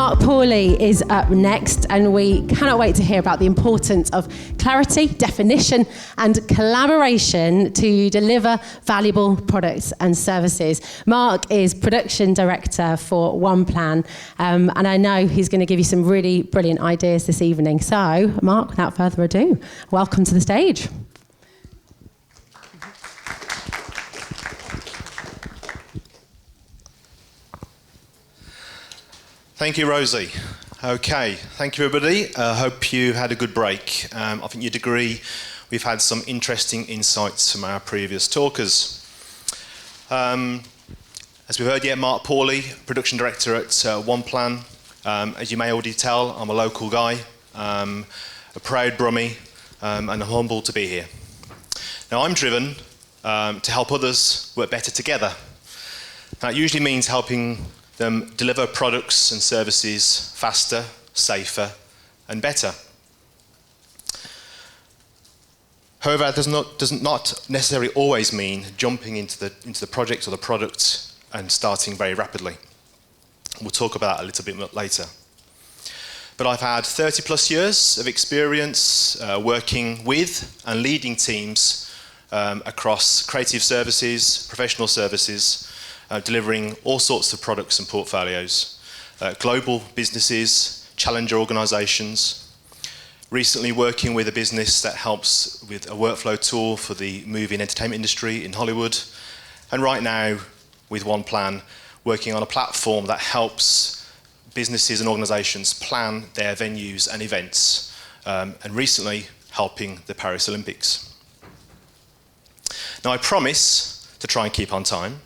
Mark Pawley is up next, and we cannot wait to hear about the importance of clarity, definition, and collaboration to deliver valuable products and services. Mark is production director for OnePlan, and I know he's going to give you some really brilliant ideas this evening. So, Mark, without further ado, welcome to the stage. Thank you, Rosie. Okay, thank you, everybody. I hope you had a good break. I think you'd agree we've had some interesting insights from our previous talkers. As we've heard, Mark Pawley, production director at OnePlan. As you may already tell, I'm a local guy, a proud Brummie, and I'm humbled to be here. Now, I'm driven to help others work better together. That usually means helping them deliver products and services faster, safer, and better. However, that does not necessarily always mean jumping into the project or the product and starting very rapidly. We'll talk about that a little bit later. But I've had 30 plus years of experience working with and leading teams across creative services, professional services, delivering all sorts of products and portfolios, global businesses, challenger organisations, recently working with a business that helps with a workflow tool for the movie and entertainment industry in Hollywood, and right now with OnePlan, working on a platform that helps businesses and organisations plan their venues and events, and recently helping the Paris Olympics. Now, I promise to try and keep on time.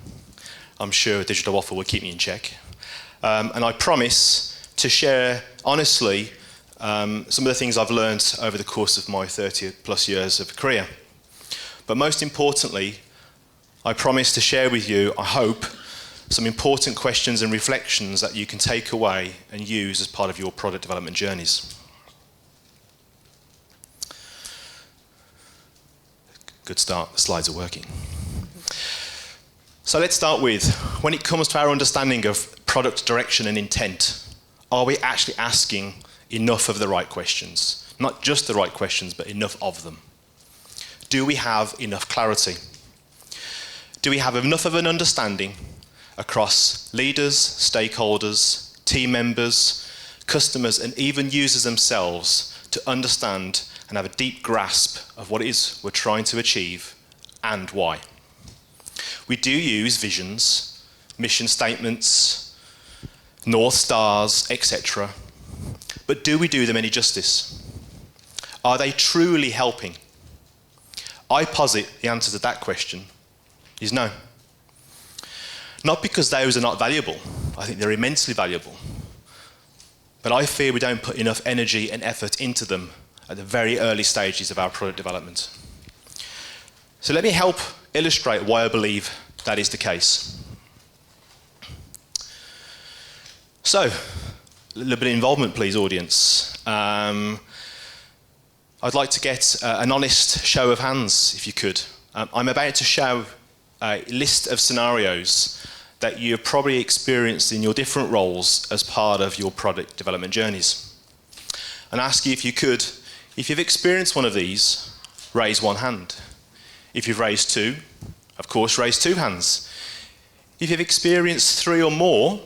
I'm sure Digital Waffle will keep me in check. And I promise to share, honestly, some of the things I've learned over the course of my 30 plus years of career. But most importantly, I promise to share with you, I hope, some important questions and reflections that you can take away and use as part of your product development journeys. Good start, the slides are working. So let's start with, when it comes to our understanding of product direction and intent, are we actually asking enough of the right questions? Not just the right questions, but enough of them. Do we have enough clarity? Do we have enough of an understanding across leaders, stakeholders, team members, customers, and even users themselves to understand and have a deep grasp of what it is we're trying to achieve and why? We do use visions, mission statements, North Stars, etc. But do we do them any justice? Are they truly helping? I posit the answer to that question is no. Not because those are not valuable. I think they're immensely valuable. But I fear we don't put enough energy and effort into them at the very early stages of our product development. So let me help illustrate why I believe that is the case. So, a little bit of involvement, please, audience. I'd like to get an honest show of hands, if you could. I'm about to show a list of scenarios that you've probably experienced in your different roles as part of your product development journeys. And ask you if you could, if you've experienced one of these, raise one hand. If you've raised two, of course, raise two hands. If you've experienced three or more,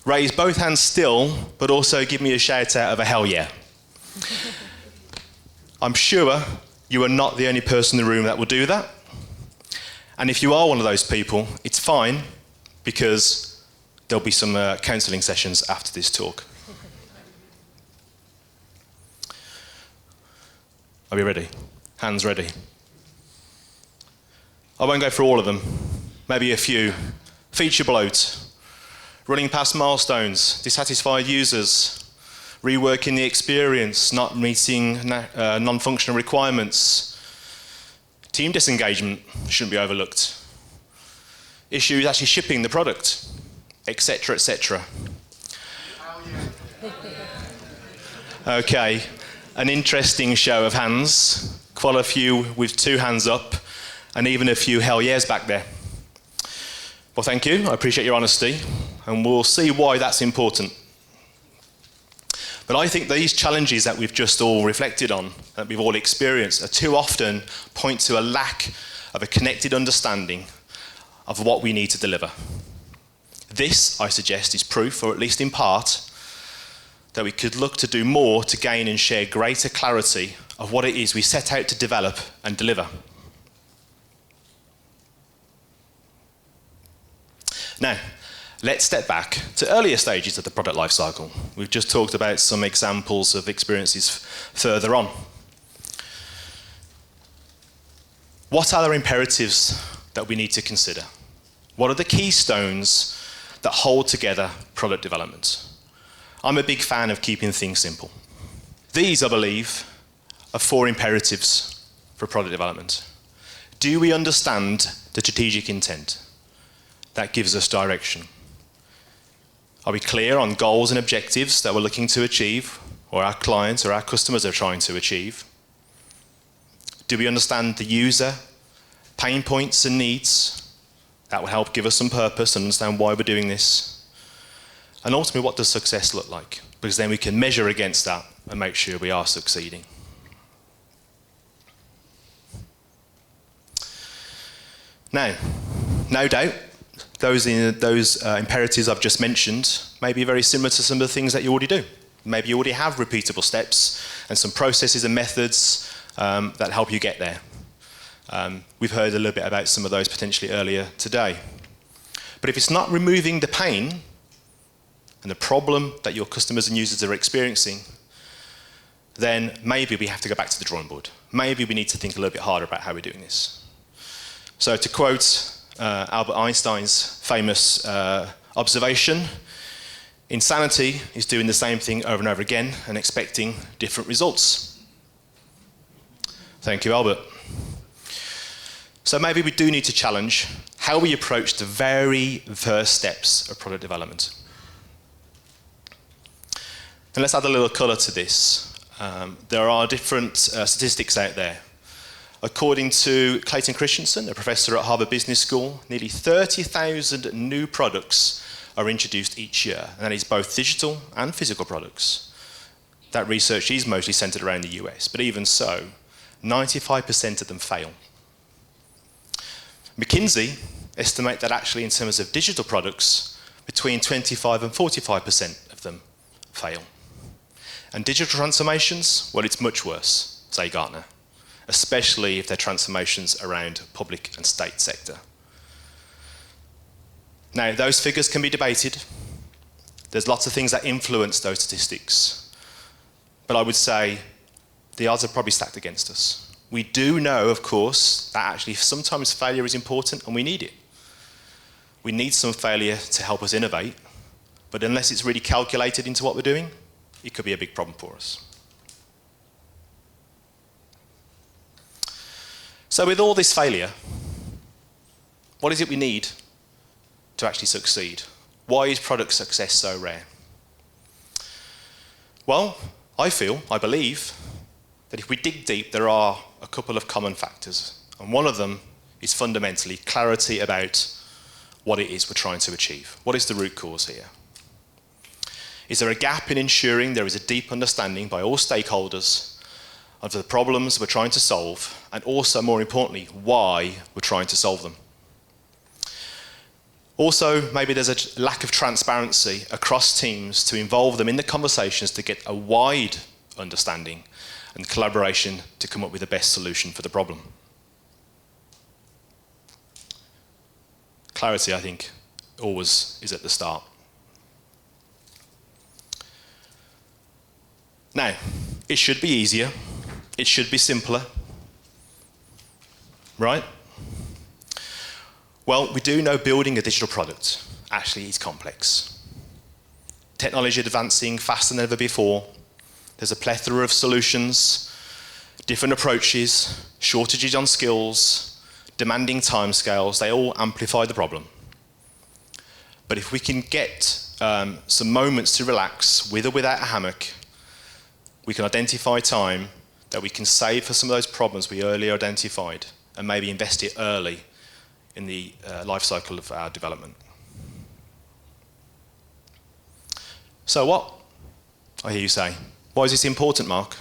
raise both hands still, but also give me a shout out of a hell yeah. I'm sure you are not the only person in the room that will do that. And if you are one of those people, it's fine, because there'll be some counselling sessions after this talk. Are we ready? Hands ready. I won't go through all of them, maybe a few. Feature bloat, running past milestones, dissatisfied users, reworking the experience, not meeting non-functional requirements, team disengagement shouldn't be overlooked, issues actually shipping the product, etc., etc. Okay, an interesting show of hands, quite a few with two hands up, and even a few hell yeahs back there. Well, thank you. I appreciate your honesty, and we'll see why that's important. But I think these challenges that we've just all reflected on, that we've all experienced, are too often point to a lack of a connected understanding of what we need to deliver. This, I suggest, is proof, or at least in part, that we could look to do more to gain and share greater clarity of what it is we set out to develop and deliver. Now, let's step back to earlier stages of the product lifecycle. We've just talked about some examples of experiences further on. What are the imperatives that we need to consider? What are the keystones that hold together product development? I'm a big fan of keeping things simple. These, I believe, are 4 imperatives for product development. Do we understand the strategic intent? That gives us direction. Are we clear on goals and objectives that we're looking to achieve, or our clients or our customers are trying to achieve? Do we understand the user, pain points and needs? That will help give us some purpose and understand why we're doing this. And ultimately, what does success look like? Because then we can measure against that and make sure we are succeeding. Now, no doubt, those imperatives I've just mentioned may be very similar to some of the things that you already do. Maybe you already have repeatable steps and some processes and methods that help you get there. We've heard a little bit about some of those potentially earlier today. But if it's not removing the pain and the problem that your customers and users are experiencing, then maybe we have to go back to the drawing board. Maybe we need to think a little bit harder about how we're doing this. So to quote Albert Einstein's famous observation, insanity is doing the same thing over and over again and expecting different results. Thank you, Albert. So maybe we do need to challenge how we approach the very first steps of product development. And let's add a little colour to this. There are different statistics out there. According to Clayton Christensen, a professor at Harvard Business School, nearly 30,000 new products are introduced each year, and that is both digital and physical products. That research is mostly centred around the US, but even so, 95% of them fail. McKinsey estimate that actually in terms of digital products, between 25 and 45% of them fail. And digital transformations, well, it's much worse, say Gartner, especially if they're transformations around public and state sector. Now, those figures can be debated. There's lots of things that influence those statistics. But I would say the odds are probably stacked against us. We do know, of course, that actually sometimes failure is important and we need it. We need some failure to help us innovate, but unless it's really calculated into what we're doing, it could be a big problem for us. So with all this failure, what is it we need to actually succeed? Why is product success so rare? Well, I believe, that if we dig deep, there are a couple of common factors. And one of them is fundamentally clarity about what it is we're trying to achieve. What is the root cause here? Is there a gap in ensuring there is a deep understanding by all stakeholders of the problems we're trying to solve, and also, more importantly, why we're trying to solve them? Also, maybe there's a lack of transparency across teams to involve them in the conversations to get a wide understanding and collaboration to come up with the best solution for the problem. Clarity, I think, always is at the start. Now, it should be easier. It should be simpler. Right? Well, we do know building a digital product actually is complex. Technology advancing faster than ever before. There's a plethora of solutions, different approaches, shortages on skills, demanding timescales. They all amplify the problem. But if we can get some moments to relax with or without a hammock, we can identify time that we can save for some of those problems we earlier identified and maybe invest it early in the life cycle of our development. So what I hear you say. Why is this important, Mark?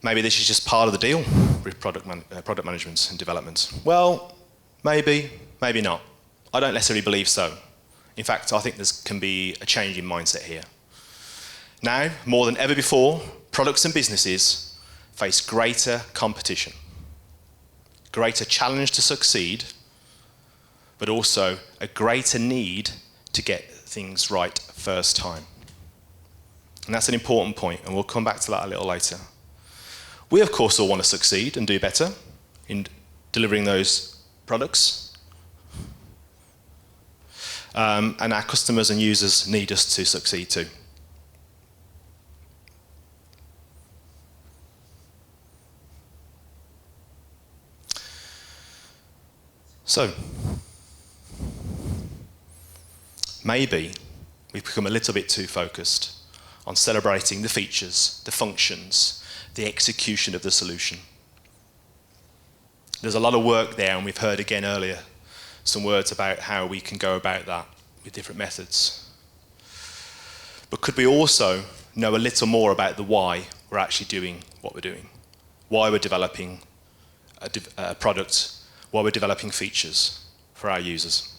Maybe this is just part of the deal with product management and development. Well, maybe, maybe not. I don't necessarily believe so. In fact, I think there can be a change in mindset here. Now, more than ever before, products and businesses face greater competition, greater challenge to succeed, but also a greater need to get things right first time. And that's an important point, and we'll come back to that a little later. We, of course, all want to succeed and do better in delivering those products. And our customers and users need us to succeed too. So, maybe we've become a little bit too focused on celebrating the features, the functions, the execution of the solution. There's a lot of work there, and we've heard again earlier some words about how we can go about that with different methods. But could we also know a little more about the why we're actually doing what we're doing? Why we're developing a product, why we're developing features for our users.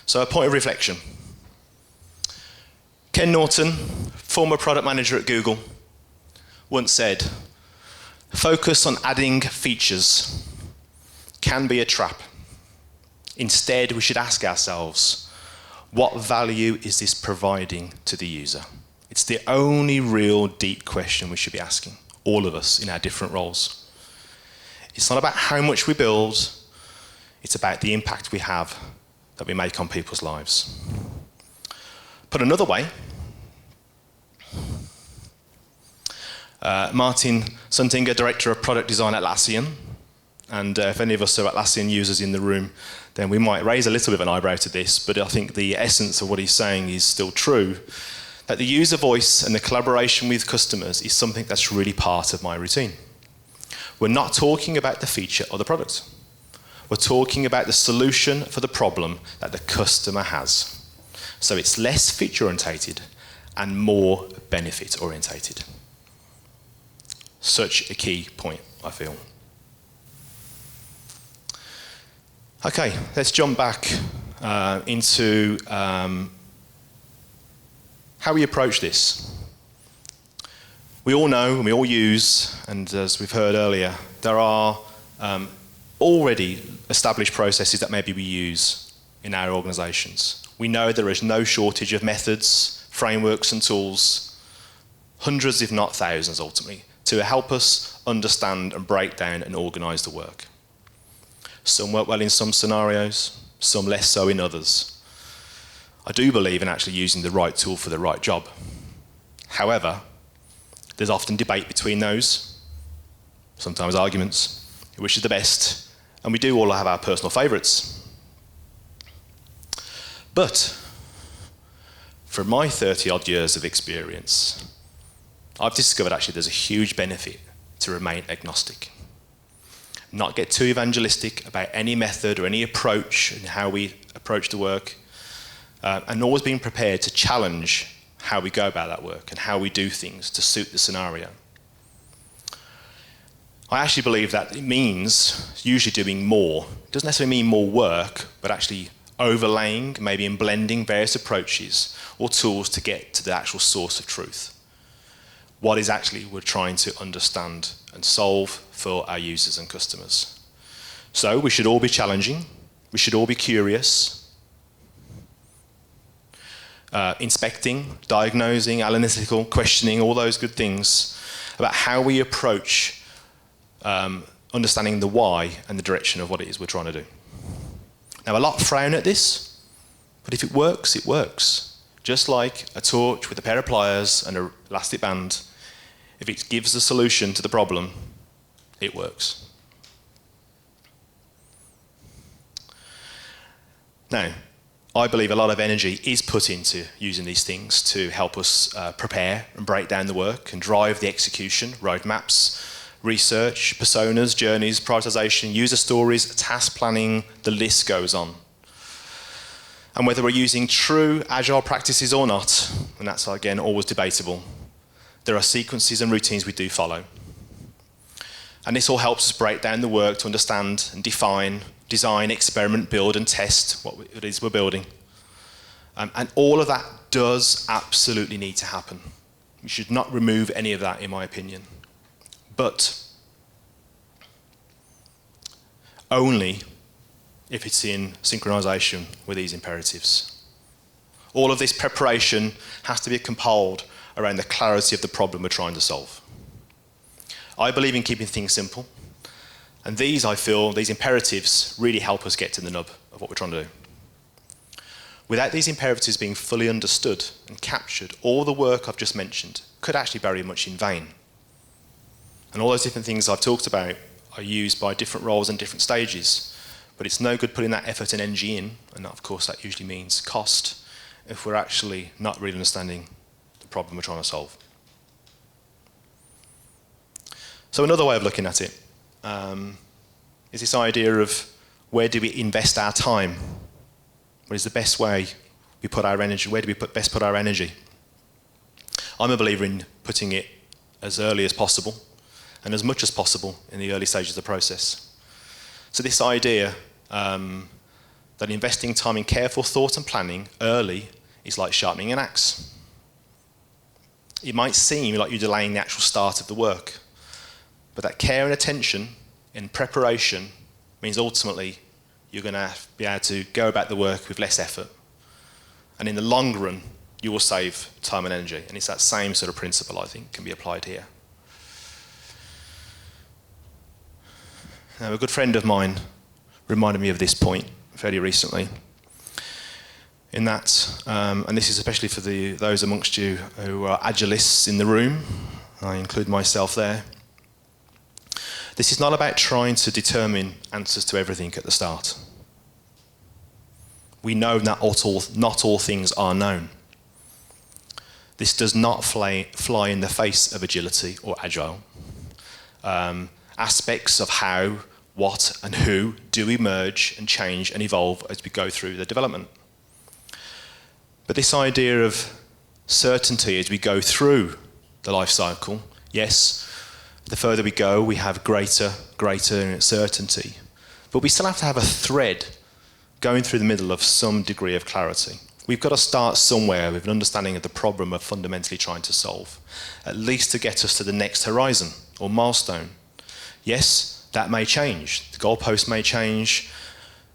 So a point of reflection. Ken Norton, former product manager at Google, once said, "Focus on adding features can be a trap. Instead, we should ask ourselves, what value is this providing to the user?" It's the only real deep question we should be asking, all of us in our different roles. It's not about how much we build, it's about the impact we have, that we make on people's lives. Put another way, Martin Suntinger, Director of Product Design at Atlassian, and if any of us are Atlassian users in the room, then we might raise a little bit of an eyebrow to this, but I think the essence of what he's saying is still true, that the user voice and the collaboration with customers is something that's really part of my routine. We're not talking about the feature or the product. We're talking about the solution for the problem that the customer has. So it's less feature-orientated and more benefit-orientated. Such a key point, I feel. Okay, let's jump back into how we approach this. We all know and we all use, and as we've heard earlier, there are already established processes that maybe we use in our organisations. We know there is no shortage of methods, frameworks and tools, hundreds if not thousands ultimately, to help us understand and break down and organise the work. Some work well in some scenarios, some less so in others. I do believe in actually using the right tool for the right job. However, there's often debate between those, sometimes arguments, which is the best, and we do all have our personal favourites. But from my 30-odd years of experience, I've discovered actually there's a huge benefit to remain agnostic. Not get too evangelistic about any method or any approach and how we approach the work, and always being prepared to challenge how we go about that work and how we do things to suit the scenario. I actually believe that it means usually doing more. It doesn't necessarily mean more work, but actually overlaying, maybe in blending various approaches or tools to get to the actual source of truth. What is actually we're trying to understand and solve for our users and customers. So we should all be challenging, we should all be curious, inspecting, diagnosing, analytical, questioning, all those good things about how we approach understanding the why and the direction of what it is we're trying to do. Now, a lot frown at this, but if it works, it works. Just like a torch with a pair of pliers and an elastic band, if it gives a solution to the problem, it works. Now, I believe a lot of energy is put into using these things to help us prepare and break down the work and drive the execution, roadmaps, research, personas, journeys, prioritization, user stories, task planning, the list goes on. And whether we're using true agile practices or not, and that's again always debatable, there are sequences and routines we do follow. And this all helps us break down the work to understand and define, design, experiment, build and test what it is we're building. And all of that does absolutely need to happen. We should not remove any of that, in my opinion. But only if it's in synchronization with these imperatives. All of this preparation has to be compiled around the clarity of the problem we're trying to solve. I believe in keeping things simple, and these imperatives really help us get to the nub of what we're trying to do. Without these imperatives being fully understood and captured, all the work I've just mentioned could actually be very much in vain. And all those different things I've talked about are used by different roles and different stages, but it's no good putting that effort and energy in, and of course that usually means cost, if we're actually not really understanding the problem we're trying to solve. So another way of looking at it is this idea of where do we invest our time? What is the best way we put our energy? Where do we best put our energy? I'm a believer in putting it as early as possible and as much as possible in the early stages of the process. So this idea that investing time in careful thought and planning early is like sharpening an axe. It might seem like you're delaying the actual start of the work, but that care and attention in preparation means ultimately you're going to be able to go about the work with less effort. And in the long run, you will save time and energy. And it's that same sort of principle, I think, can be applied here. Now, a good friend of mine reminded me of this point fairly recently. In that, and this is especially for those amongst you who are agilists in the room, I include myself there. This is not about trying to determine answers to everything at the start. We know that not all things are known. This does not fly in the face of agility or agile. Aspects of how, what, and who do emerge and change and evolve as we go through the development. But this idea of certainty as we go through the life cycle, yes, the further we go, we have greater certainty. But we still have to have a thread going through the middle of some degree of clarity. We've got to start somewhere with an understanding of the problem we're fundamentally trying to solve, at least to get us to the next horizon or milestone. Yes, that may change. The goalpost may change.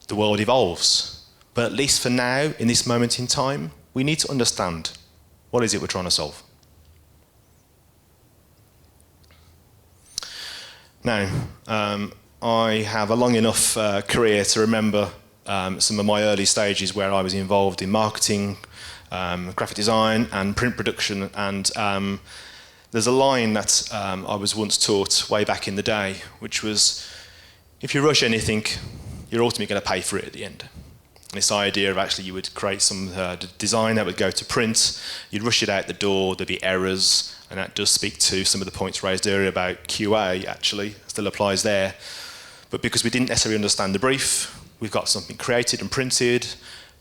The world evolves. But at least for now, in this moment in time, we need to understand what is it we're trying to solve. Now, I have a long enough career to remember some of my early stages where I was involved in marketing, graphic design and print production, and there's a line that I was once taught way back in the day, which was, if you rush anything, you're ultimately going to pay for it at the end. And this idea of actually you would create some design that would go to print, you'd rush it out the door, there'd be errors, and that does speak to some of the points raised earlier about QA, actually, still applies there. But because we didn't necessarily understand the brief, we've got something created and printed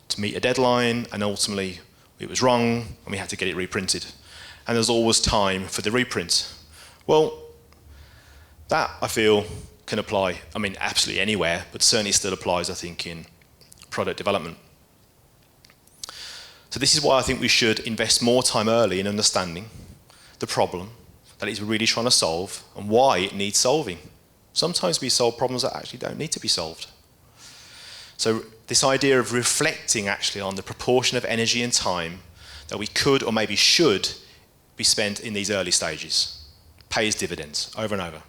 to meet a deadline, and ultimately it was wrong, and we had to get it reprinted. And there's always time for the reprint. Well, that, I feel, can apply, I mean, absolutely anywhere, but certainly still applies, I think, in product development. So this is why I think we should invest more time early in understanding the problem that it's really trying to solve and why it needs solving. Sometimes we solve problems that actually don't need to be solved. So this idea of reflecting actually on the proportion of energy and time that we could or maybe should be spent in these early stages pays dividends over and over.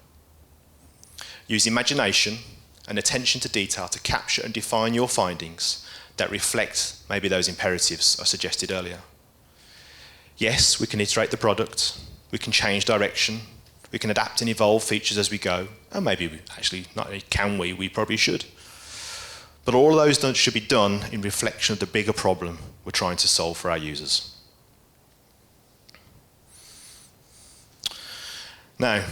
Use imagination and attention to detail to capture and define your findings that reflect maybe those imperatives I suggested earlier. Yes, we can iterate the product, we can change direction, we can adapt and evolve features as we go, and maybe we actually, not only can we probably should. But all of those should be done in reflection of the bigger problem we're trying to solve for our users. Now,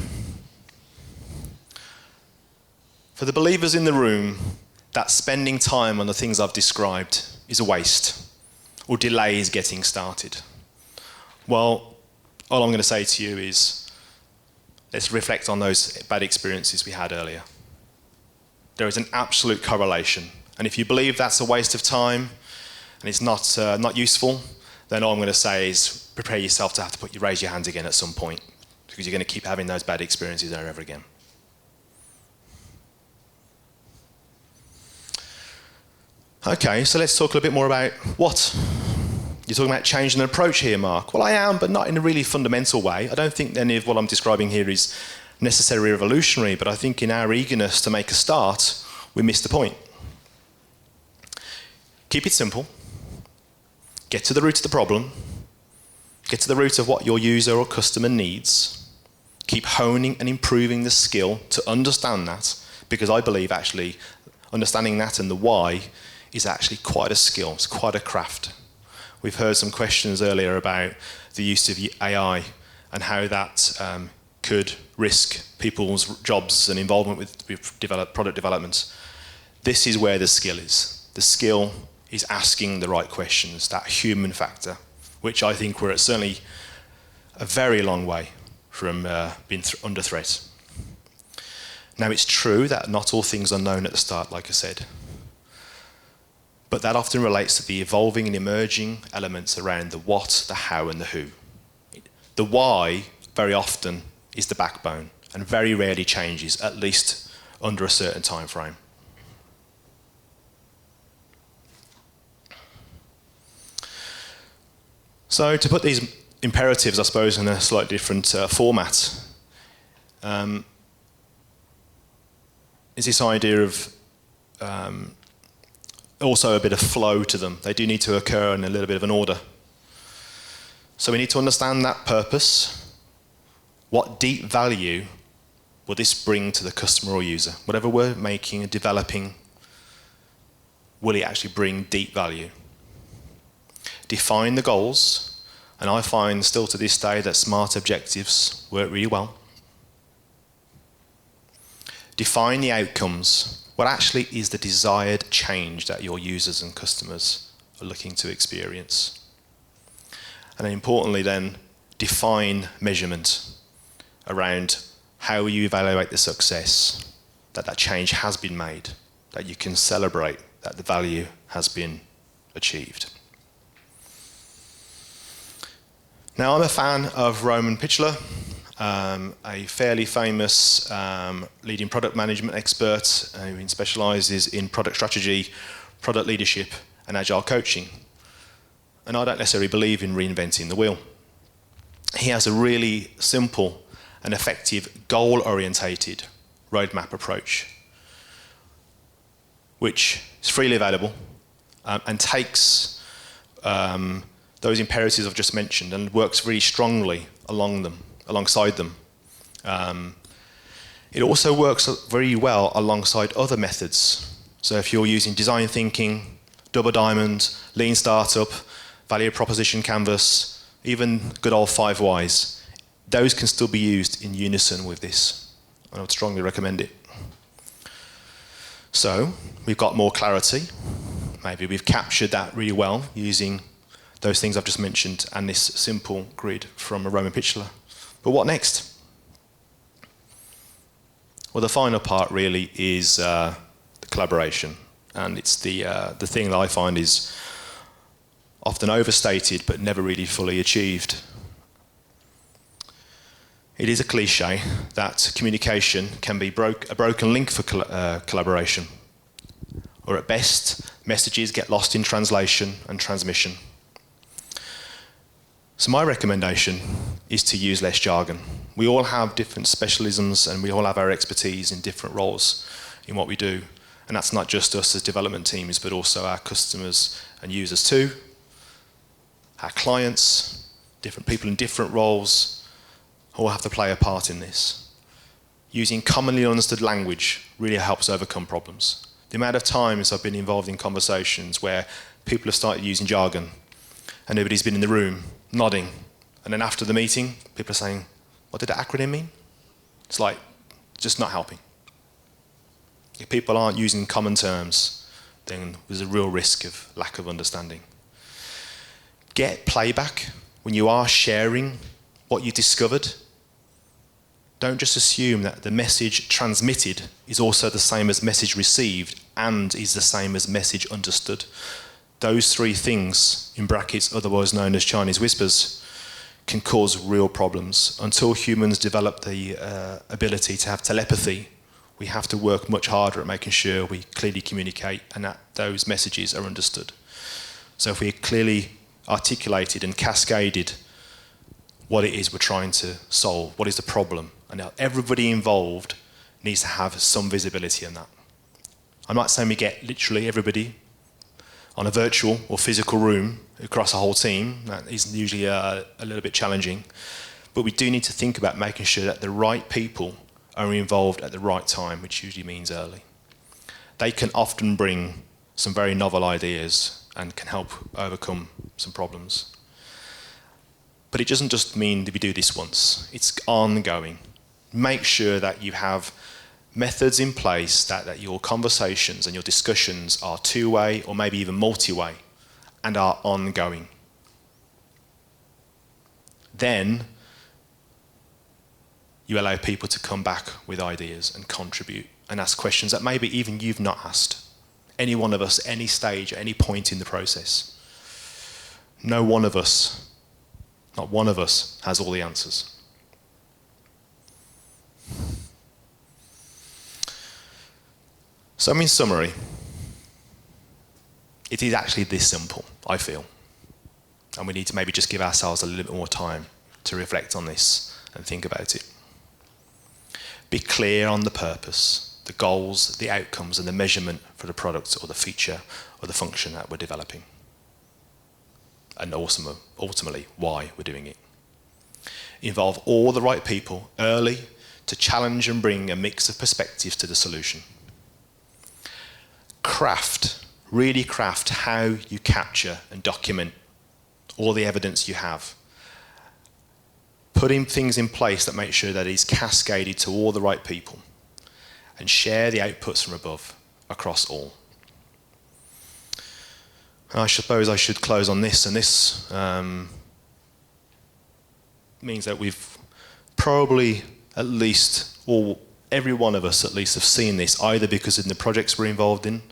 for the believers in the room, that spending time on the things I've described is a waste or delays getting started. Well, all I'm going to say to you is, let's reflect on those bad experiences we had earlier. There is an absolute correlation. And if you believe that's a waste of time and it's not useful, then all I'm going to say is prepare yourself to have to raise your hands again at some point, because you're going to keep having those bad experiences over and over again. Okay, so let's talk a little bit more about what. You're talking about changing an approach here, Mark. Well, I am, but not in a really fundamental way. I don't think any of what I'm describing here is necessarily revolutionary, but I think in our eagerness to make a start, we missed the point. Keep it simple. Get to the root of the problem. Get to the root of what your user or customer needs. Keep honing and improving the skill to understand that, because I believe actually understanding that and the why is actually quite a skill, it's quite a craft. We've heard some questions earlier about the use of AI and how that could risk people's jobs and involvement with product development. This is where the skill is. The skill is asking the right questions, that human factor, which I think we're certainly a very long way from being under threat. Now, it's true that not all things are known at the start, like I said. But that often relates to the evolving and emerging elements around the what, the how, and the who. The why, very often, is the backbone, and very rarely changes, at least under a certain time frame. So to put these imperatives, I suppose, in a slightly different format, is this idea of also a bit of flow to them. They do need to occur in a little bit of an order. So we need to understand that purpose. What deep value will this bring to the customer or user? Whatever we're making and developing, will it actually bring deep value? Define the goals, and I find still to this day that SMART objectives work really well. Define the outcomes. What actually is the desired change that your users and customers are looking to experience? And then importantly then, define measurement around how you evaluate the success, that change has been made, that you can celebrate that the value has been achieved. Now, I'm a fan of Roman Pichler, a fairly famous leading product management expert who specialises in product strategy, product leadership, and agile coaching. And I don't necessarily believe in reinventing the wheel. He has a really simple and effective goal-orientated roadmap approach, which is freely available and takes those imperatives I've just mentioned and works really strongly alongside them. It also works very well alongside other methods. So if you're using design thinking, double diamond, lean startup, value proposition canvas, even good old 5 whys, those can still be used in unison with this. I would strongly recommend it. So we've got more clarity. Maybe we've captured that really well using those things I've just mentioned and this simple grid from a Roman Pichler. But what next? Well, the final part really is the collaboration, and it's the thing that I find is often overstated but never really fully achieved. It is a cliche that communication can be a broken link for collaboration, or at best, messages get lost in translation and transmission. So my recommendation is to use less jargon. We all have different specialisms and we all have our expertise in different roles in what we do. And that's not just us as development teams, but also our customers and users too. Our clients, different people in different roles, all have to play a part in this. Using commonly understood language really helps overcome problems. The amount of times I've been involved in conversations where people have started using jargon and nobody's been in the room nodding. And then after the meeting, people are saying, what did that acronym mean? It's like, just not helping. If people aren't using common terms, then there's a real risk of lack of understanding. Get playback when you are sharing what you discovered. Don't just assume that the message transmitted is also the same as message received and is the same as message understood. Those three things, in brackets, otherwise known as Chinese whispers, can cause real problems. Until humans develop the ability to have telepathy, we have to work much harder at making sure we clearly communicate and that those messages are understood. So if we clearly articulated and cascaded what it is we're trying to solve, what is the problem, and now everybody involved needs to have some visibility in that. I'm not saying we get literally everybody on a virtual or physical room across a whole team. That is usually a little bit challenging. But we do need to think about making sure that the right people are involved at the right time, which usually means early. They can often bring some very novel ideas and can help overcome some problems. But it doesn't just mean that we do this once. It's ongoing. Make sure that you have methods in place that your conversations and your discussions are two-way or maybe even multi-way and are ongoing. Then you allow people to come back with ideas and contribute and ask questions that maybe even you've not asked. Any one of us, any stage, at any point in the process. No one of us, not one of us, has all the answers. So in summary, it is actually this simple, I feel. And we need to maybe just give ourselves a little bit more time to reflect on this and think about it. Be clear on the purpose, the goals, the outcomes, and the measurement for the product or the feature or the function that we're developing. And also, ultimately, why we're doing it. Involve all the right people early to challenge and bring a mix of perspectives to the solution. Really craft how you capture and document all the evidence you have. Putting things in place that make sure that it's cascaded to all the right people and share the outputs from above across all. I suppose I should close on this, and this means that we've probably at least, or every one of us at least, have seen this either because in the projects we're involved in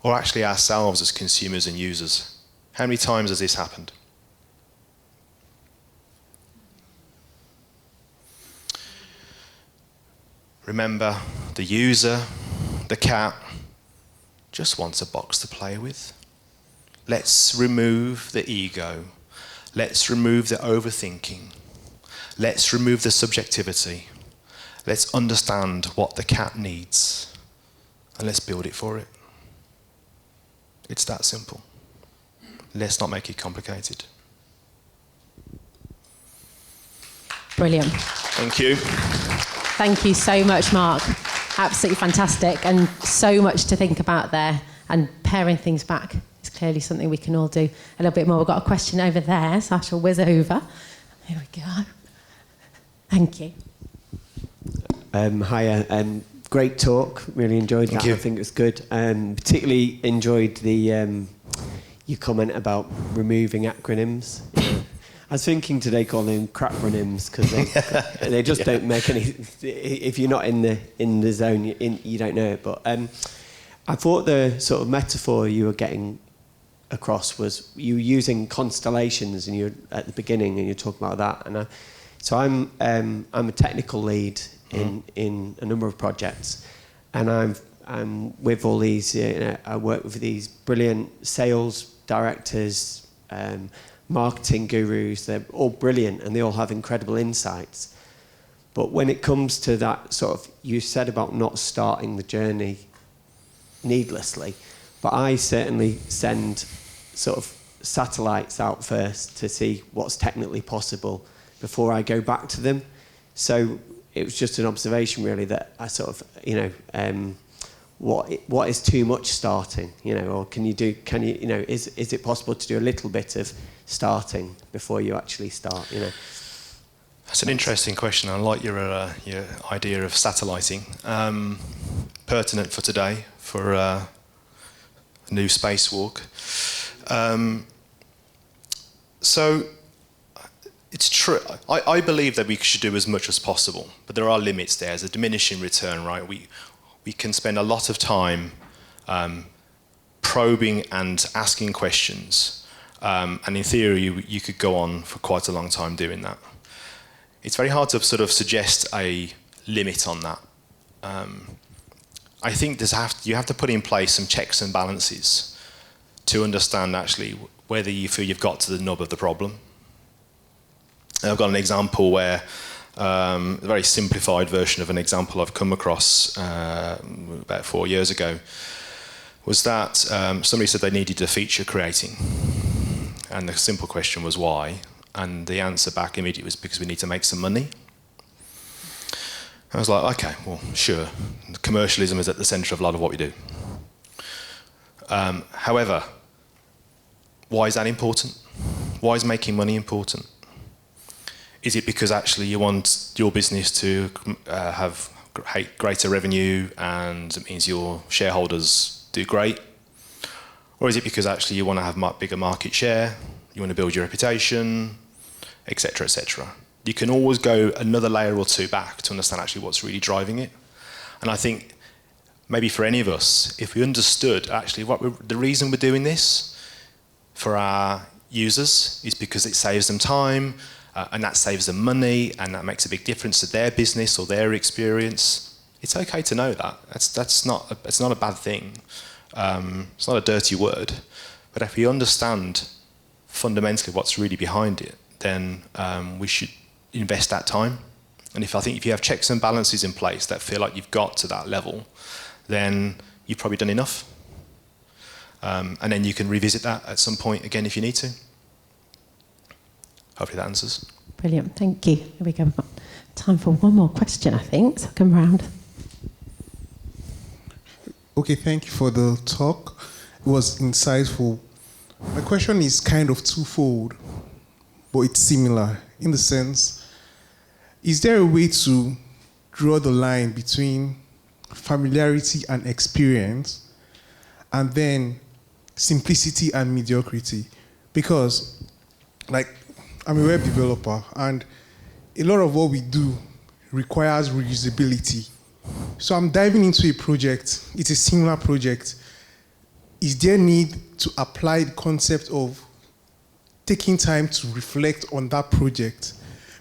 or actually ourselves as consumers and users. How many times has this happened? Remember, the user, the cat, just wants a box to play with. Let's remove the ego. Let's remove the overthinking. Let's remove the subjectivity. Let's understand what the cat needs. And let's build it for it. It's that simple. Let's not make it complicated. Brilliant. Thank you. Thank you so much, Mark. Absolutely fantastic, and so much to think about there. And paring things back is clearly something we can all do a little bit more. We've got a question over there, so I shall whiz over. Here we go. Thank you. Hiya. Great talk. Really enjoyed that. I think it was good. Particularly enjoyed the your comment about removing acronyms. I was thinking today call them crackronyms because they just don't make any. If you're not in the zone, you don't know it. But I thought the sort of metaphor you were getting across was you were using constellations, and you're at the beginning, and you're talking about that. And so I'm a technical lead in a number of projects, and I'm with all these. I work with these brilliant sales directors. Marketing gurus, they're all brilliant and they all have incredible insights. But when it comes to that sort of, you said about not starting the journey needlessly, but I certainly send sort of satellites out first to see what's technically possible before I go back to them. So it was just an observation really that I sort of, what is too much starting, or is it possible to do a little bit of starting before you actually start, That's an interesting question. I like your idea of satelliting. Pertinent for today, for a new spacewalk. So it's true. I believe that we should do as much as possible, but there are limits there. There's a diminishing return, right? We can spend a lot of time probing and asking questions, and in theory, you could go on for quite a long time doing that. It's very hard to sort of suggest a limit on that. I think you have to put in place some checks and balances to understand actually whether you feel you've got to the nub of the problem. And I've got an example where, a very simplified version of an example I've come across about 4 years ago, was that somebody said they needed a feature creating. And the simple question was why? And the answer back immediately was because we need to make some money. I was like, okay, well, sure. Commercialism is at the centre of a lot of what we do. However, why is that important? Why is making money important? Is it because actually you want your business to have greater revenue and it means your shareholders do great? Or is it because actually you want to have bigger market share, you want to build your reputation, etc., etc.? You can always go another layer or two back to understand actually what's really driving it. And I think maybe for any of us, if we understood actually the reason we're doing this for our users is because it saves them time, and that saves them money, and that makes a big difference to their business or their experience. It's okay to know that. It's not a bad thing. It's not a dirty word. But if we understand fundamentally what's really behind it, then we should invest that time. And I think if you have checks and balances in place that feel like you've got to that level, then you've probably done enough. And then you can revisit that at some point again if you need to. Hopefully that answers. Brilliant, thank you. Here we go. We've got time for one more question, I think, so I'll come round. Okay, thank you for the talk. It was insightful. My question is kind of twofold, but it's similar in the sense, is there a way to draw the line between familiarity and experience and then simplicity and mediocrity? Because, I'm a web developer, and a lot of what we do requires reusability. So I'm diving into a project. It's a similar project. Is there need to apply the concept of taking time to reflect on that project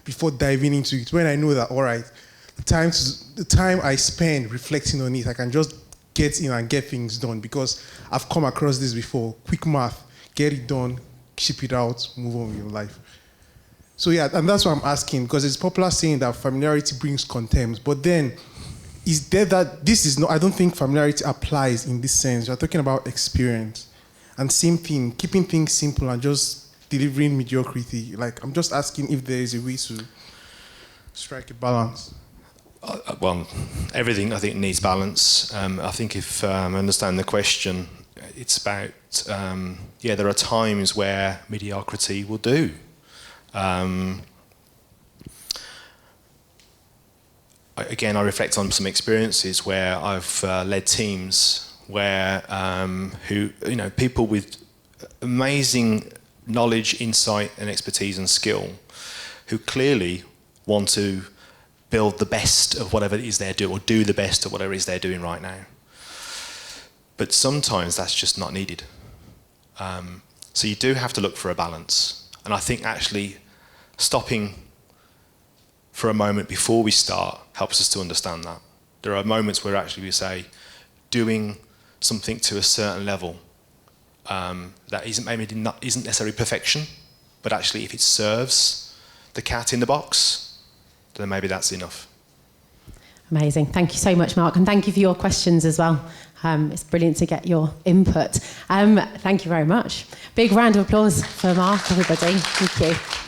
before diving into it? When I know that, all right, the time I spend reflecting on it, I can just get in and get things done because I've come across this before. Quick math, get it done, ship it out, move on with your life. So yeah, and that's what I'm asking, because it's popular saying that familiarity brings contempt, but then is there that this is not, I don't think familiarity applies in this sense. You're talking about experience. And same thing, keeping things simple and just delivering mediocrity. I'm just asking if there is a way to strike a balance. Well, everything I think needs balance. I think if I understand the question, it's about, there are times where mediocrity will do. Again, I reflect on some experiences where I've led teams where people with amazing knowledge, insight, and expertise and skill, who clearly want to build the best of whatever it is they're doing, or do the best of whatever it is they're doing right now. But sometimes that's just not needed. So you do have to look for a balance. And I think actually stopping for a moment before we start helps us to understand that. There are moments where actually we say, doing something to a certain level that isn't necessarily perfection, but actually if it serves the cat in the box, then maybe that's enough. Amazing. Thank you so much, Mark, and thank you for your questions as well. It's brilliant to get your input. Thank you very much. Big round of applause for Mark, everybody. Thank you.